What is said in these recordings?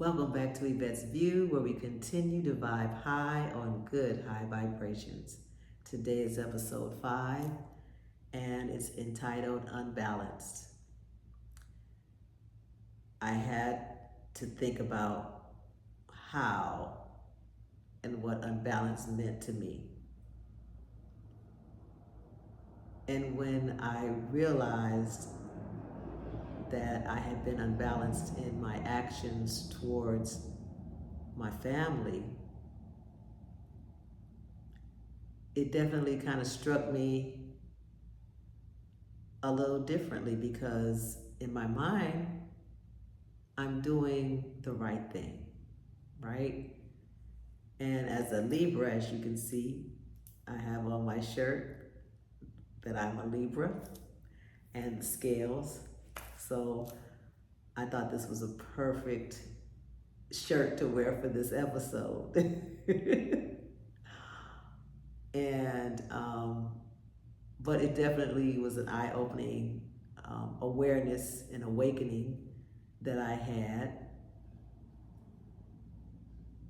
Welcome back to Yvette's View, where we continue to vibe high on good high vibrations. Today is episode 5, and it's entitled Unbalanced. I had to think about how and what unbalanced meant to me. And when I realized that I had been unbalanced in my actions towards my family, it definitely kind of struck me a little differently because in my mind, I'm doing the right thing, right? And as a Libra, as you can see, I have on my shirt that I'm a Libra and the scales. So I thought this was a perfect shirt to wear for this episode. and but it definitely was an eye-opening awareness and awakening that I had,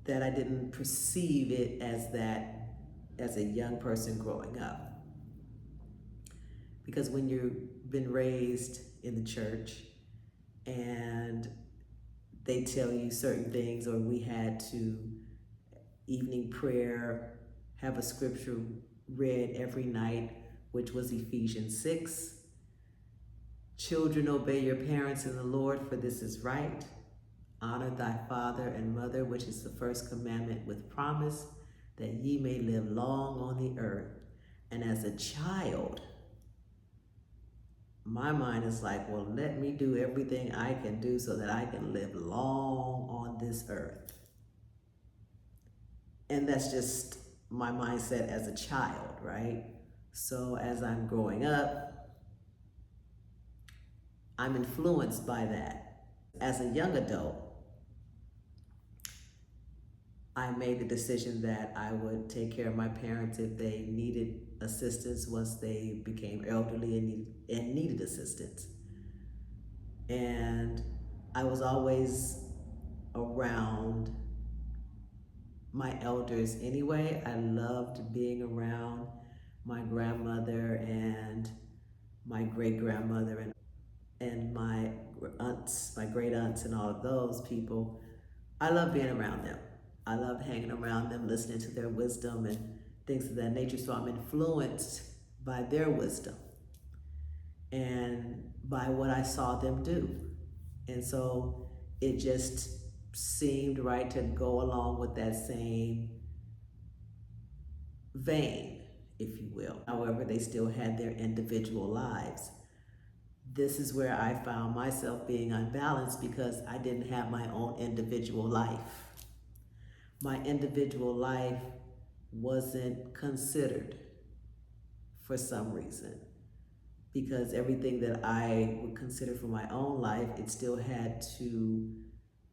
that I didn't perceive it as that as a young person growing up. Because when you've been raised in the church and they tell you certain things, or we had to evening prayer, have a scripture read every night, which was Ephesians 6. Children, obey your parents in the Lord, for this is right. Honor thy father and mother, which is the first commandment with promise, that ye may live long on the earth. And as a child, my mind is like, well, let me do everything I can do so that I can live long on this earth. And that's just my mindset as a child, right? So as I'm growing up, I'm influenced by that. As a young adult, I made the decision that I would take care of my parents if they needed assistance once they became elderly and needed assistance. And I was always around my elders anyway. I loved being around my grandmother and my great-grandmother and my aunts, my great aunts and all of those people. I love being around them. I love hanging around them, listening to their wisdom and things of that nature. So I'm influenced by their wisdom and by what I saw them do. And so it just seemed right to go along with that same vein, if you will. However, they still had their individual lives. This is where I found myself being unbalanced because I didn't have my own individual life. My individual life wasn't considered for some reason, because everything that I would consider for my own life, it still had to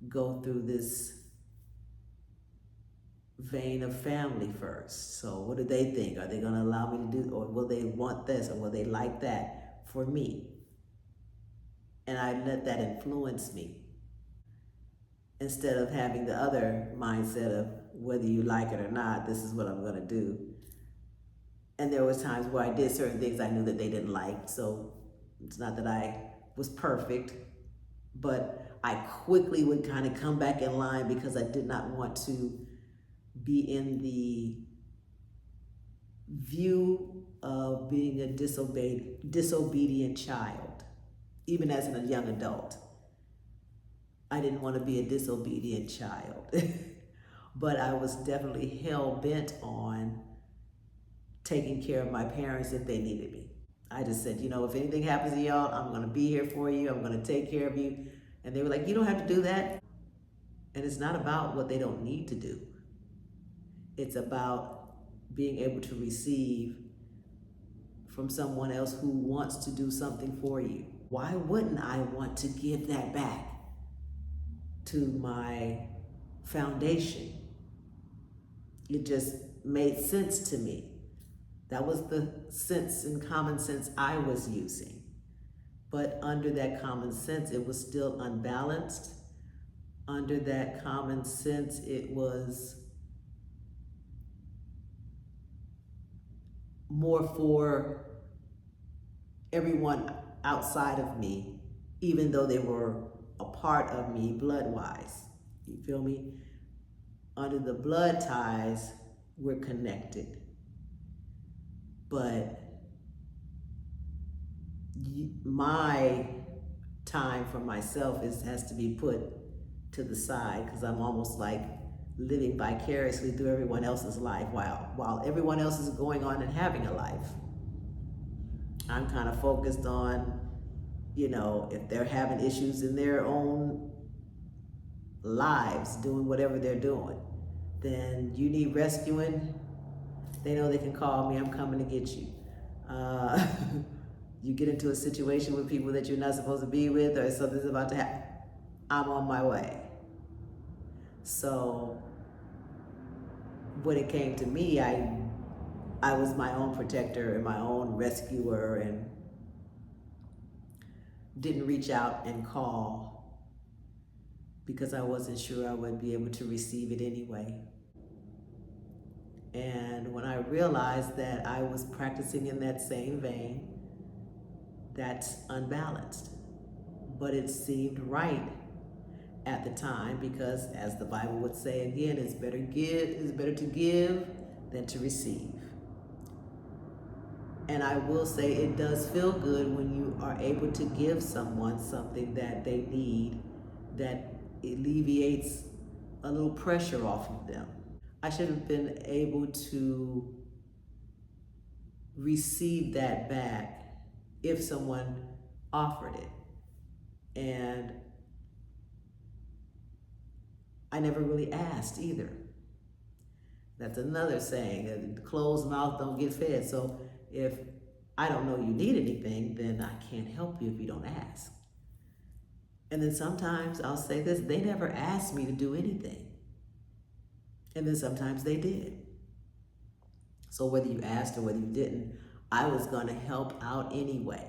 go through this vein of family first. So what do they think? Are they going to allow me to do, or will they want this, or will they like that for me? And I let that influence me, instead of having the other mindset of whether you like it or not, this is what I'm going to do. And there was times where I did certain things I knew that they didn't like. So it's not that I was perfect, but I quickly would kind of come back in line because I did not want to be in the view of being a disobedient child, even as a young adult. I didn't want to be a disobedient child, but I was definitely hell-bent on taking care of my parents if they needed me. I just said, if anything happens to y'all, I'm going to be here for you. I'm going to take care of you. And they were like, you don't have to do that. And it's not about what they don't need to do. It's about being able to receive from someone else who wants to do something for you. Why wouldn't I want to give that back to my foundation? It just made sense to me. That was the sense and common sense I was using. But under that common sense, it was still unbalanced under that common sense, it was more for everyone outside of me, even though they were a part of me blood-wise. You feel me? Under the blood ties, we're connected. But my time for myself has to be put to the side, because I'm almost like living vicariously through everyone else's life while everyone else is going on and having a life. I'm kind of focused on, if they're having issues in their own lives, doing whatever they're doing, then you need rescuing. They know they can call me. I'm coming to get you. Uh, you get into a situation with people that you're not supposed to be with, or something's about to happen, I'm on my way. So when it came to me, I was my own protector and my own rescuer, and didn't reach out and call because I wasn't sure I would be able to receive it anyway. And when I realized that I was practicing in that same vein, that's unbalanced. But it seemed right at the time, because as the Bible would say again, it's better to give than to receive. And I will say it does feel good when you are able to give someone something that they need, that alleviates a little pressure off of them. I should have been able to receive that back if someone offered it. And I never really asked either. That's another saying, closed mouth don't get fed. So if I don't know you need anything, then I can't help you if you don't ask. And then sometimes I'll say this, they never asked me to do anything. And then sometimes they did. So whether you asked or whether you didn't, I was gonna help out anyway.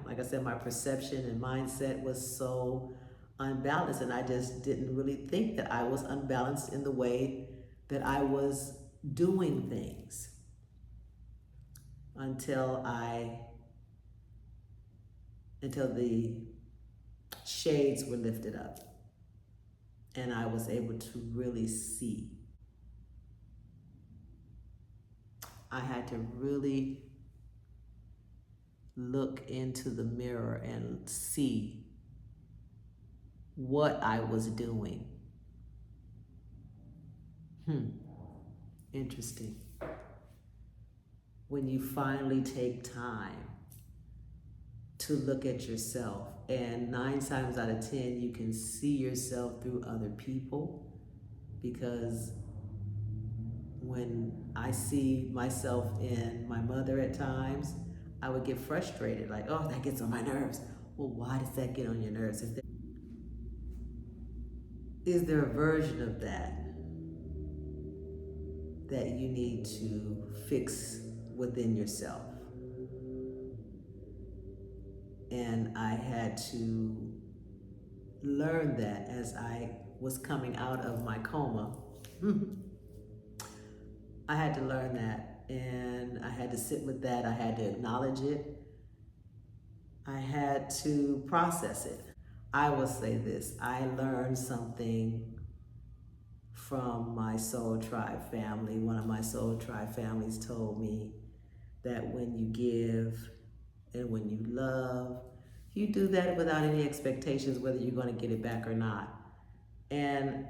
Like I said, my perception and mindset was so unbalanced, and I just didn't really think that I was unbalanced in the way that I was doing things until the shades were lifted up and I was able to really see. I had to really look into the mirror and see what I was doing. Interesting. When you finally take time to look at yourself, and 9 times out of 10, you can see yourself through other people, because when I see myself in my mother at times, I would get frustrated, like, oh, that gets on my nerves. Well, why does that get on your nerves? Is there a version of that you need to fix within yourself? And I had to learn that as I was coming out of my coma. I had to learn that, and I had to sit with that. I had to acknowledge it. I had to process it. I will say this, I learned something from my Soul Tribe family. One of my Soul Tribe families told me that when you give and when you love, you do that without any expectations whether you're going to get it back or not. And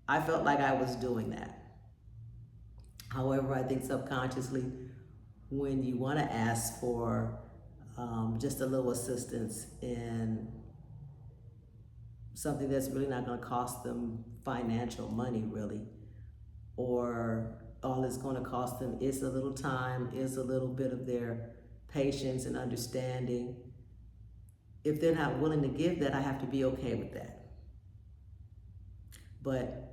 I felt like I was doing that. However, I think subconsciously, when you want to ask for just a little assistance in something that's really not going to cost them financial money, really, or all it's going to cost them is a little time, is a little bit of their patience and understanding. If they're not willing to give that, I have to be okay with that. But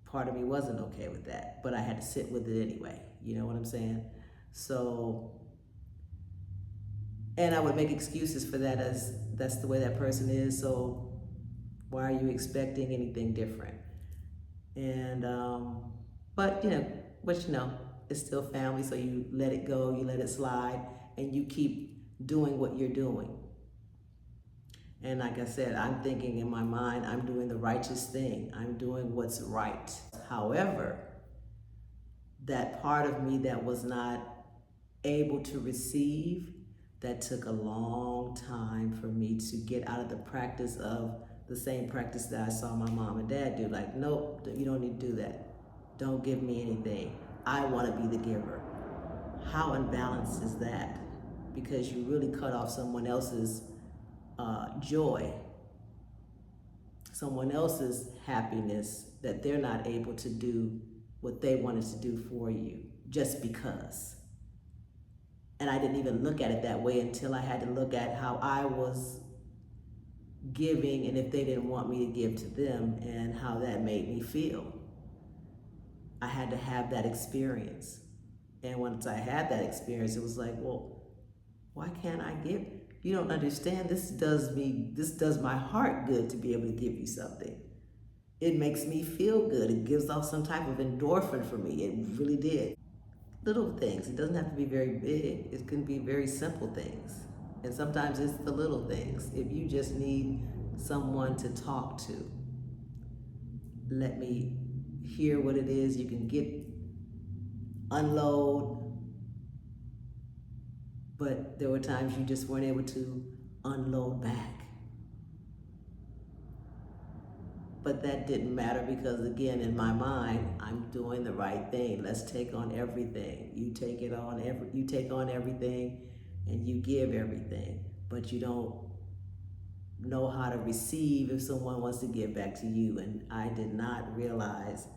part of me wasn't okay with that, but I had to sit with it anyway. You know what I'm saying? So, and I would make excuses for that, as that's the way that person is. So Why are you expecting anything different? And but it's still family, so you let it go, you let it slide, and you keep doing what you're doing. And like I said, I'm thinking in my mind, I'm doing the righteous thing. I'm doing what's right. However, that part of me that was not able to receive, that took a long time for me to get out of the practice of the same practice that I saw my mom and dad do. Like, nope, you don't need to do that. Don't give me anything. I want to be the giver. How unbalanced is that? Because you really cut off someone else's joy, someone else's happiness, that they're not able to do what they wanted to do for you just because. And I didn't even look at it that way until I had to look at how I was giving and if they didn't want me to give to them and how that made me feel. I had to have that experience. And once I had that experience, it was like, well, why can't I give? You don't understand. This does my heart good to be able to give you something. It makes me feel good. It gives off some type of endorphin for me. It really did. Little things. It doesn't have to be very big. It can be very simple things. And sometimes it's the little things. If you just need someone to talk to, let me hear what it is. You can unload. But there were times you just weren't able to unload back. But that didn't matter because, again, in my mind, I'm doing the right thing. Let's take on everything. You take on everything, and you give everything. But you don't know how to receive if someone wants to give back to you. And I did not realize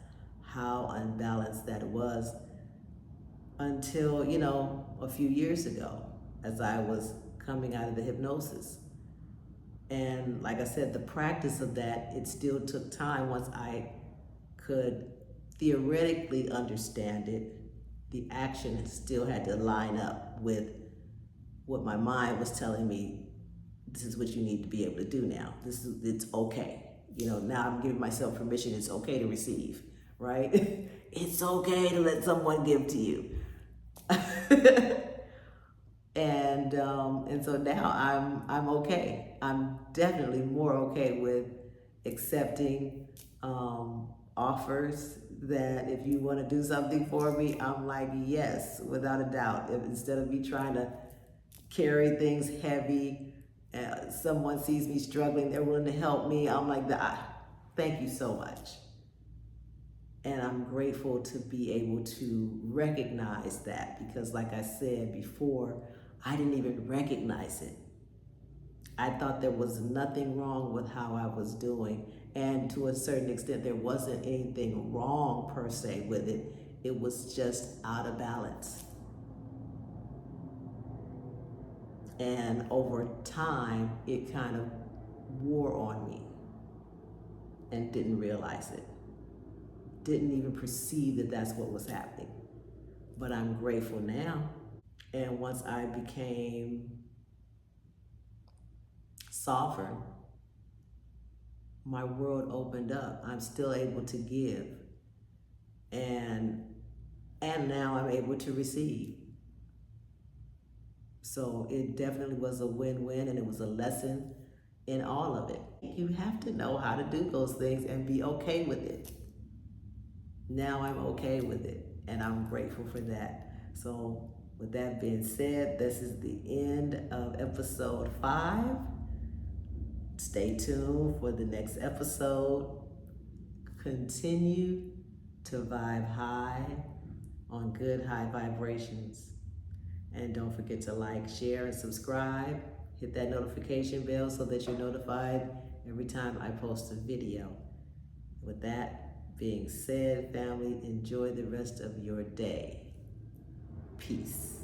how unbalanced that was until, a few years ago, as I was coming out of the hypnosis. And like I said, the practice of that, it still took time. Once I could theoretically understand it, the action still had to line up with what my mind was telling me. This is what you need to be able to do now. It's okay. Now I'm giving myself permission. It's okay to receive, right? It's okay to let someone give to you. And so now I'm okay. I'm definitely more okay with accepting offers that if you want to do something for me, I'm like, yes, without a doubt. Instead of me trying to carry things heavy, someone sees me struggling, they're willing to help me, I'm like, thank you so much. And I'm grateful to be able to recognize that because, like I said before, I didn't even recognize it. I thought there was nothing wrong with how I was doing. And to a certain extent, there wasn't anything wrong per se with it. It was just out of balance. And over time, it kind of wore on me and didn't realize it. Didn't even perceive that that's what was happening. But I'm grateful now. And once I became sovereign, my world opened up. I'm still able to give. And now I'm able to receive. So it definitely was a win-win, and it was a lesson in all of it. You have to know how to do those things and be okay with it. Now I'm okay with it, and I'm grateful for that. So with that being said, this is the end of episode 5. Stay tuned for the next episode. Continue to vibe high on good high vibrations. And don't forget to like, share, and subscribe. Hit that notification bell so that you're notified every time I post a video. With that being said, family, enjoy the rest of your day. Peace.